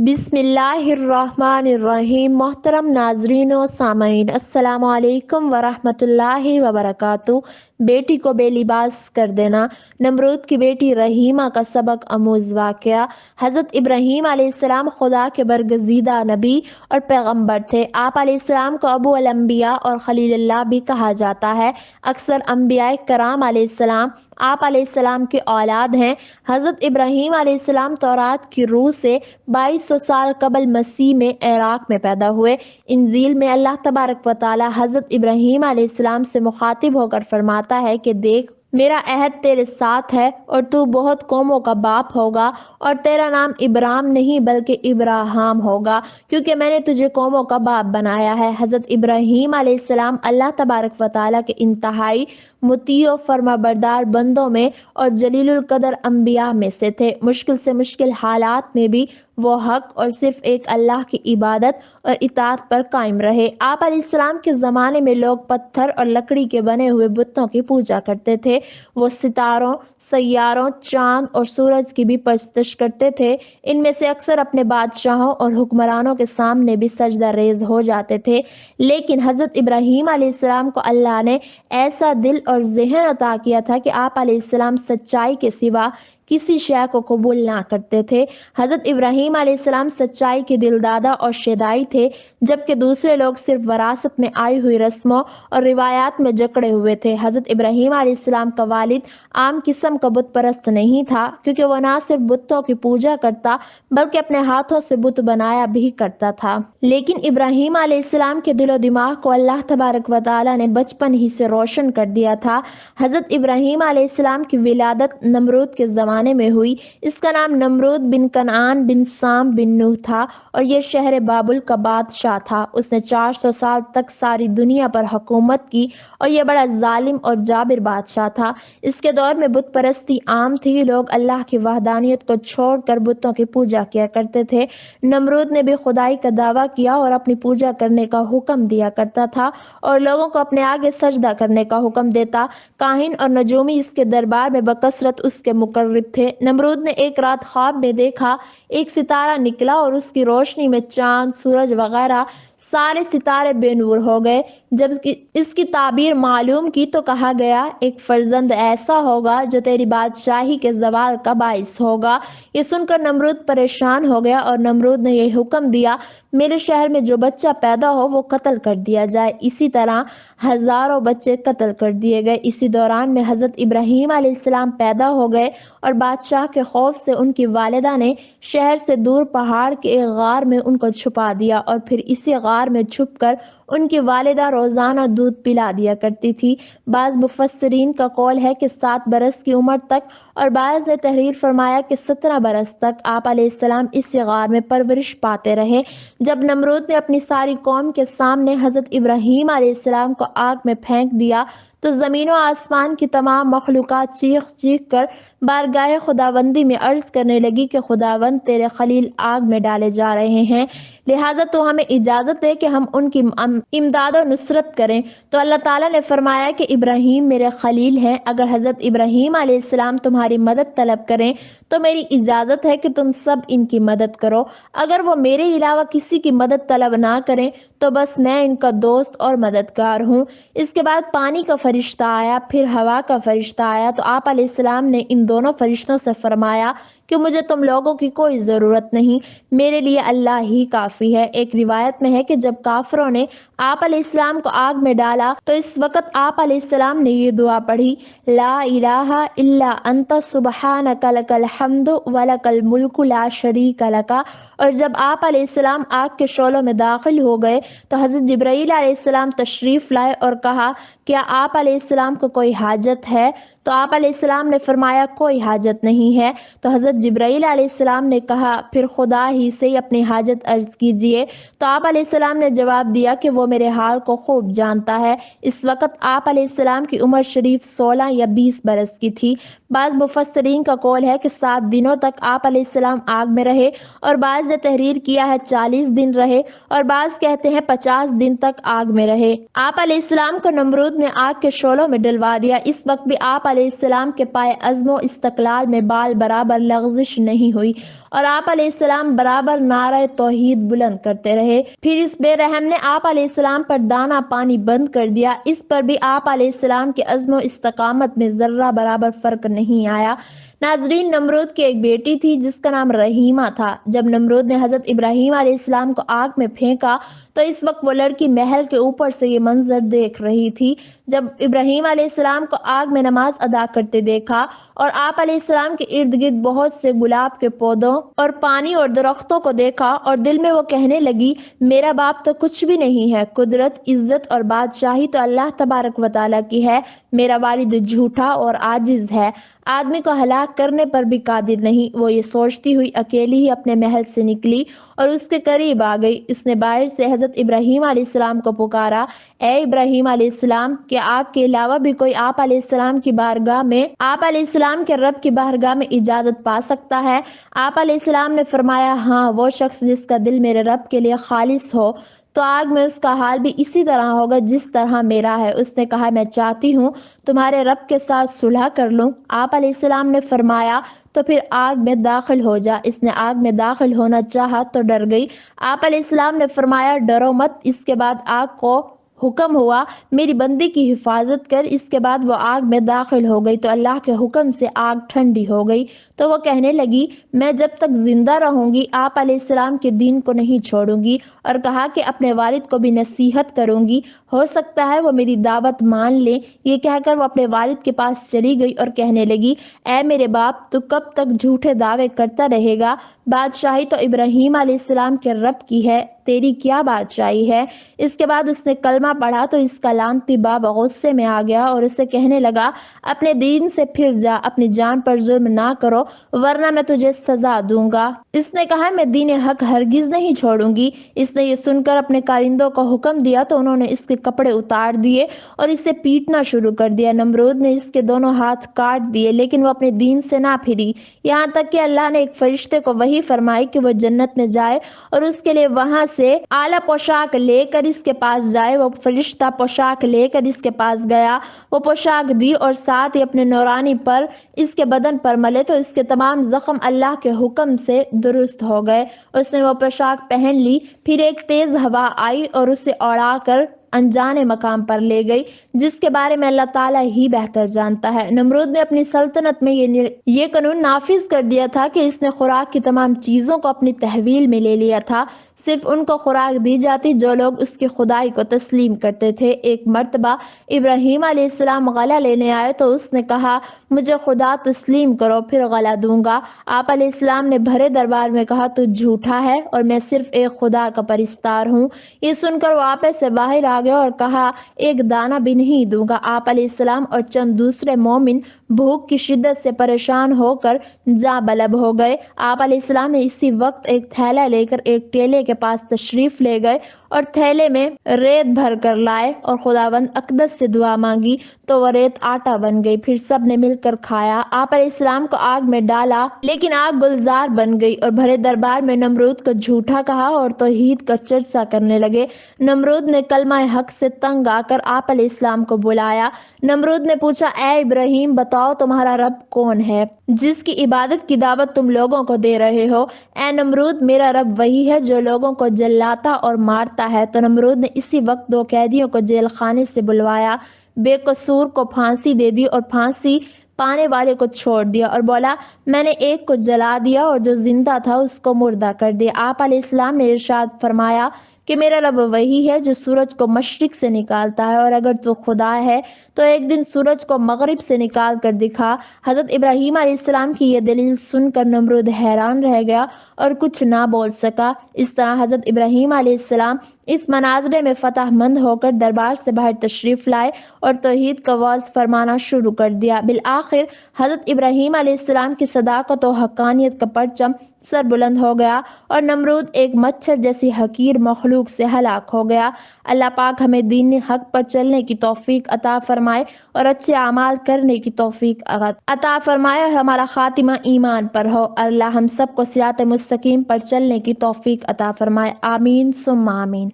بسم اللہ الرحمن الرحیم۔ محترم ناظرین و سامعین، السلام علیکم ورحمۃ اللہ وبرکاتہ۔ بیٹی کو بے لباس کر دینا، نمرود کی بیٹی رحیمہ کا سبق آموز واقعہ۔ حضرت ابراہیم علیہ السلام خدا کے برگزیدہ نبی اور پیغمبر تھے۔ آپ علیہ السلام کو ابو الانبیاء اور خلیل اللہ بھی کہا جاتا ہے۔ اکثر انبیاء کرام علیہ السلام آپ علیہ السلام کی اولاد ہیں۔ حضرت ابراہیم علیہ السلام تورات کی روح سے 2200 سال قبل مسیح میں عراق میں پیدا ہوئے۔ انجیل میں اللہ تبارک و تعالی حضرت ابراہیم علیہ السلام سے مخاطب ہو کر فرماتا ہے کہ دیکھ، میرا عہد تیرے ساتھ ہے اور تو بہت قوموں کا باپ ہوگا، اور تیرا نام ابرام نہیں بلکہ ابراہام ہوگا، کیونکہ میں نے تجھے قوموں کا باپ بنایا ہے۔ حضرت ابراہیم علیہ السلام اللہ تبارک و تعالی کے انتہائی مطیع و فرما بردار بندوں میں اور جلیل القدر انبیاء میں سے تھے۔ مشکل سے مشکل حالات میں بھی وہ حق اور صرف ایک اللہ کی عبادت اور اطاعت پر قائم رہے۔ آپ علیہ السلام کے زمانے میں لوگ پتھر اور لکڑی کے بنے ہوئے بتوں کی پوجا کرتے تھے۔ وہ ستاروں، سیاروں، چاند اور سورج کی بھی پرستش کرتے تھے۔ ان میں سے اکثر اپنے بادشاہوں اور حکمرانوں کے سامنے بھی سجدہ ریز ہو جاتے تھے، لیکن حضرت ابراہیم علیہ السلام کو اللہ نے ایسا دل اور ذہن عطا کیا تھا کہ آپ علیہ السلام سچائی کے سوا کسی شے کو قبول نہ کرتے تھے۔ حضرت ابراہیم علیہ السلام سچائی کے دل دادا اور شیدائی تھے، جبکہ دوسرے لوگ صرف وراثت میں آئی ہوئی رسموں اور روایات میں جکڑے ہوئے تھے۔ حضرت ابراہیم علیہ السلام کا والد عام قسم کا بت پرست نہیں تھا، کیونکہ وہ نہ صرف بتوں کی پوجا کرتا بلکہ اپنے ہاتھوں سے بت بنایا بھی کرتا تھا۔ لیکن ابراہیم علیہ السلام کے دل و دماغ کو اللہ تبارک و تعالی نے بچپن ہی سے روشن کر دیا تھا۔ حضرت ابراہیم علیہ السلام کی ولادت نمرود کے زمانے میں ہوئی۔ اس کا نام نمرود بن کنعان بن سام بن نوح تھا اور یہ شہر بابل کا بادشاہ تھا۔ اس نے 400 سال تک ساری دنیا پر حکومت کی اور یہ بڑا ظالم اور جابر بادشاہ تھا۔ اس کے دور میں بت پرستی عام تھی، لوگ اللہ کی وحدانیت کو چھوڑ کر بتوں کی پوجا کیا کرتے تھے۔ نمرود نے بھی خدائی کا دعویٰ کیا اور اپنی پوجا کرنے کا حکم دیا کرتا تھا اور لوگوں کو اپنے آگے سجدہ کرنے کا حکم دیتا۔ کاہن اور نجومی اس کے دربار میں بکثرت اس کے مقرب تھے۔ نمرود نے ایک رات خواب میں دیکھا، ایک ستارہ نکلا اور اس کی روشنی میں چاند، سورج وغیرہ سارے ستارے بے نور ہو گئے۔ جب اس کی تعبیر معلوم کی تو کہا گیا، ایک فرزند ایسا ہوگا جو تیری بادشاہی کے زوال کا باعث ہوگا۔ یہ سن کر نمرود پریشان ہو گیا اور نمرود نے یہ حکم دیا، میرے شہر میں جو بچہ پیدا ہو وہ قتل کر دیا جائے۔ اسی طرح ہزاروں بچے قتل کر دیے گئے۔ اسی دوران میں حضرت ابراہیم علیہ السلام پیدا ہو گئے اور بادشاہ کے خوف سے ان کی والدہ نے شہر سے دور پہاڑ کے ایک غار میں ان کو چھپا دیا اور پھر اسی غار میں چھپ کر ان کی والدہ روزانہ دودھ پلا دیا کرتی تھی۔ بعض مفسرین کا قول ہے کہ 7 برس کی عمر تک اور بعض نے تحریر فرمایا کہ 17 برس تک آپ علیہ السلام اسی غار میں پرورش پاتے رہے۔ جب نمرود نے اپنی ساری قوم کے سامنے حضرت ابراہیم علیہ السلام کو آگ میں پھینک دیا تو زمین و آسمان کی تمام مخلوقات چیخ چیخ کر بارگاہ خداوندی میں عرض کرنے لگی کہ خداوند، تیرے خلیل آگ میں ڈالے جا رہے ہیں، لہٰذا تو ہمیں اجازت دے کہ ہم ان کی امداد و نصرت کریں۔ تو اللہ تعالیٰ نے فرمایا کہ ابراہیم میرے خلیل ہیں، اگر حضرت ابراہیم علیہ السلام تمہاری مدد طلب کریں تو میری اجازت ہے کہ تم سب ان کی مدد کرو، اگر وہ میرے علاوہ کسی کی مدد طلب نہ کریں تو بس میں ان کا دوست اور مددگار ہوں۔ اس کے بعد پانی کا فرشتہ آیا، پھر ہوا کا فرشتہ آیا، تو آپ علیہ السلام نے ان دونوں فرشتوں سے فرمایا کہ مجھے تم لوگوں کی کوئی ضرورت نہیں، میرے لیے اللہ ہی کافی ہے۔ ایک روایت میں ہے کہ جب کافروں نے آپ علیہ السلام کو آگ میں ڈالا تو اس وقت آپ علیہ السلام نے یہ دعا پڑھی، لا الہ الا انت سبحانک لک الحمد ولک الملک لا شریک لک۔ اور جب آپ علیہ السلام آگ کے شعلوں میں داخل ہو گئے تو حضرت جبرائیل علیہ السلام تشریف لائے اور کہا، کیا آپ علیہ السلام کو کوئی حاجت ہے؟ تو آپ علیہ السلام نے فرمایا، کوئی حاجت نہیں ہے۔ تو حضرت جبرائیل علیہ السلام نے کہا، پھر خدا ہی سے اپنی حاجت عرض کیجئے۔ تو آپ علیہ السلام نے جواب دیا کہ وہ میرے حال کو خوب جانتا ہے۔ اس وقت آپ علیہ السلام کی عمر شریف 16 یا 20 برس کی تھی۔ بعض مفسرین کا قول ہے کہ 7 دنوں تک آپ علیہ السلام آگ میں رہے، اور بعض نے تحریر کیا ہے 40 دن رہے، اور بعض کہتے ہیں 50 دن تک آگ میں رہے۔ آپ علیہ السلام کو نمرود نے آگ کے شعلوں میں ڈلوا دیا۔ اس وقت بھی آپ علیہ علیہ السلام کے پائے عزم و استقلال میں بال برابر لغزش نہیں ہوئی اور آپ علیہ السلام برابر نعرہ توحید بلند کرتے رہے۔ پھر اس بے رحم نے آپ علیہ السلام پر دانا پانی بند کر دیا۔ اس پر بھی آپ علیہ السلام کے عزم و استقامت میں ذرہ برابر فرق نہیں آیا۔ ناظرین، نمرود کی ایک بیٹی تھی جس کا نام رحیمہ تھا۔ جب نمرود نے حضرت ابراہیم علیہ السلام کو آگ میں پھینکا تو اس وقت وہ لڑکی محل کے اوپر سے یہ منظر دیکھ رہی تھی۔ جب ابراہیم علیہ السلام کو آگ میں نماز ادا کرتے دیکھا اور آپ علیہ السلام کے ارد گرد بہت سے گلاب کے پودوں اور پانی اور درختوں کو دیکھا اور دل میں وہ کہنے لگی، میرا باپ تو کچھ بھی نہیں ہے، قدرت، عزت اور بادشاہی تو اللہ تبارک و تعالیٰ کی ہے، میرا والد جھوٹا اور عاجز ہے، آدمی کو ہلاک کرنے پر بھی قادر نہیں۔ وہ یہ سوچتی ہوئی اکیلی ہی اپنے محل سے نکلی اور اس کے قریب آ گئی۔ اس نے باہر سے حضرت ابراہیم علیہ السلام کو پکارا، اے ابراہیم علیہ السلام، کیا آپ کے علاوہ بھی کوئی آپ علیہ السلام کی بارگاہ میں، آپ علیہ السلام کے رب کی بارگاہ میں اجازت پا سکتا ہے؟ آپ علیہ السلام نے فرمایا، ہاں، وہ شخص جس کا دل میرے رب کے لیے خالص ہو تو آگ میں اس کا حال بھی اسی طرح ہوگا جس طرح میرا ہے۔ اس نے کہا، میں چاہتی ہوں تمہارے رب کے ساتھ صلح کر لوں۔ آپ علیہ السلام نے فرمایا، تو پھر آگ میں داخل ہو جا۔ اس نے آگ میں داخل ہونا چاہا تو ڈر گئی۔ آپ علیہ السلام نے فرمایا، ڈرو مت۔ اس کے بعد آگ کو حکم ہوا، میری بندی کی حفاظت کر۔ اس کے بعد وہ آگ میں داخل ہو گئی تو اللہ کے حکم سے آگ ٹھنڈی ہو گئی تو وہ کہنے لگی، میں جب تک زندہ رہوں گی آپ علیہ السلام کے دین کو نہیں چھوڑوں گی، اور کہا کہ اپنے والد کو بھی نصیحت کروں گی، ہو سکتا ہے وہ میری دعوت مان لے۔ یہ کہہ کر وہ اپنے والد کے پاس چلی گئی اور کہنے لگی، اے میرے باپ، تو کب تک جھوٹے دعوے کرتا رہے گا؟ بادشاہی تو ابراہیم علیہ السلام کے رب کی ہے، تیری کیا بادشاہی ہے؟ اس کے بعد اس نے کلمہ پڑھا تو اس کا لعنتی باپ غصے میں آ گیا اور اسے کہنے لگا، اپنے دین سے پھر جا، اپنی جان پر ظلم نہ کرو ورنہ میں تجھے سزا دوں گا۔ اس نے کہا، میں دین حق ہرگز نہیں چھوڑوں گی۔ اس نے یہ سن کر اپنے کارندوں کو حکم دیا تو انہوں نے اس کے کپڑے اتار دیے اور اسے پیٹنا شروع کر دیا۔ نمرود نے اس کے دونوں ہاتھ کاٹ دیے لیکن وہ اپنے دین سے نہ پھری، یہاں تک کہ اللہ نے ایک فرشتے کو وحی فرمائی کہ وہ جنت میں جائے اور اس کے لیے وہاں سے اعلیٰ پوشاک لے کر اس کے پاس جائے۔ وہ فرشتہ پوشاک لے کر اس کے پاس گیا، وہ پوشاک دی اور ساتھ ہی اپنے نورانی پر اس کے بدن پر ملے تو اس کے تمام زخم اللہ کے حکم سے درست ہو گئے۔ اس نے وہ پوشاک پہن لی، پھر ایک تیز ہوا آئی اور اسے اڑا کر انجانے مقام پر لے گئی جس کے بارے میں اللہ تعالیٰ ہی بہتر جانتا ہے۔ نمرود نے اپنی سلطنت میں یہ قانون نافذ کر دیا تھا کہ اس نے خوراک کی تمام چیزوں کو اپنی تحویل میں لے لیا تھا، صرف ان کو خوراک دی جاتی جو لوگ اس کی خدائی کو تسلیم کرتے تھے۔ ایک مرتبہ ابراہیم علیہ السلام غلہ لینے آئے تو اس نے کہا، مجھے خدا تسلیم کرو پھر غلہ دوں گا۔ آپ علیہ السلام نے بھرے دربار میں کہا، تو جھوٹا ہے اور میں صرف ایک خدا کا پرستار ہوں۔ یہ سن کر وہ آپے سے باہر آ گیا اور کہا، ایک دانہ بھی نہیں دوں گا۔ آپ علیہ السلام اور چند دوسرے مومن بھوک کی شدت سے پریشان ہو کر جاں بلب ہو گئے۔ آپ علیہ السلام نے اسی وقت ایک تھیلا لے کر ایک ٹیلے کے پاس تشریف لے گئے اور تھیلے میں ریت بھر کر لائے اور خداوند اقدس سے دعا مانگی تو وہ ریت آٹا بن گئی۔ پھر سب نے مل کر کھایا۔ آپ علیہ السلام کو آگ میں ڈالا لیکن آگ گلزار بن گئی اور بھرے دربار میں نمرود کو جھوٹا کہا اور توحید کا چرچا کرنے لگے۔ نمرود نے کلمہ حق سے تنگ آ کر آپ علیہ السلام کو بلایا۔ نمرود نے پوچھا، اے ابراہیم، بتاؤ تمہارا رب کون ہے جس کی عبادت کی دعوت تم لوگوں کو دے رہے ہو؟ اے نمرود، میرا رب وہی ہے جو لوگوں کو جلاتا اور مارتا ہے۔ تو نمرود نے اسی وقت 2 قیدیوں کو جیل خانے سے بلوایا، بے قصور کو پھانسی دے دی اور پھانسی پانے والے کو چھوڑ دیا اور بولا، میں نے ایک کو جلا دیا اور جو زندہ تھا اس کو مردہ کر دیا۔ آپ علیہ السلام نے ارشاد فرمایا کہ میرا رب وہی ہے جو سورج کو مشرق سے نکالتا ہے، اور اگر تو خدا ہے تو ایک دن سورج کو مغرب سے نکال کر دکھا۔ حضرت ابراہیم علیہ السلام کی یہ دلیل سن کر نمرود حیران رہ گیا اور کچھ نہ بول سکا۔ اس طرح حضرت ابراہیم علیہ السلام اس مناظرے میں فتح مند ہو کر دربار سے باہر تشریف لائے اور توحید کا وعظ فرمانا شروع کر دیا۔ بالآخر حضرت ابراہیم علیہ السلام کی صداقت و حقانیت کا پرچم سر بلند ہو گیا اور نمرود ایک مچھر جیسی حقیر مخلوق سے ہلاک ہو گیا۔ اللہ پاک ہمیں دین حق پر چلنے کی توفیق عطا فرمائے اور اچھے اعمال کرنے کی توفیق عطا فرمائے اور ہمارا خاتمہ ایمان پر ہو۔ اللہ ہم سب کو صراط مستقیم پر چلنے کی توفیق عطا فرمائے۔ آمین ثم آمین۔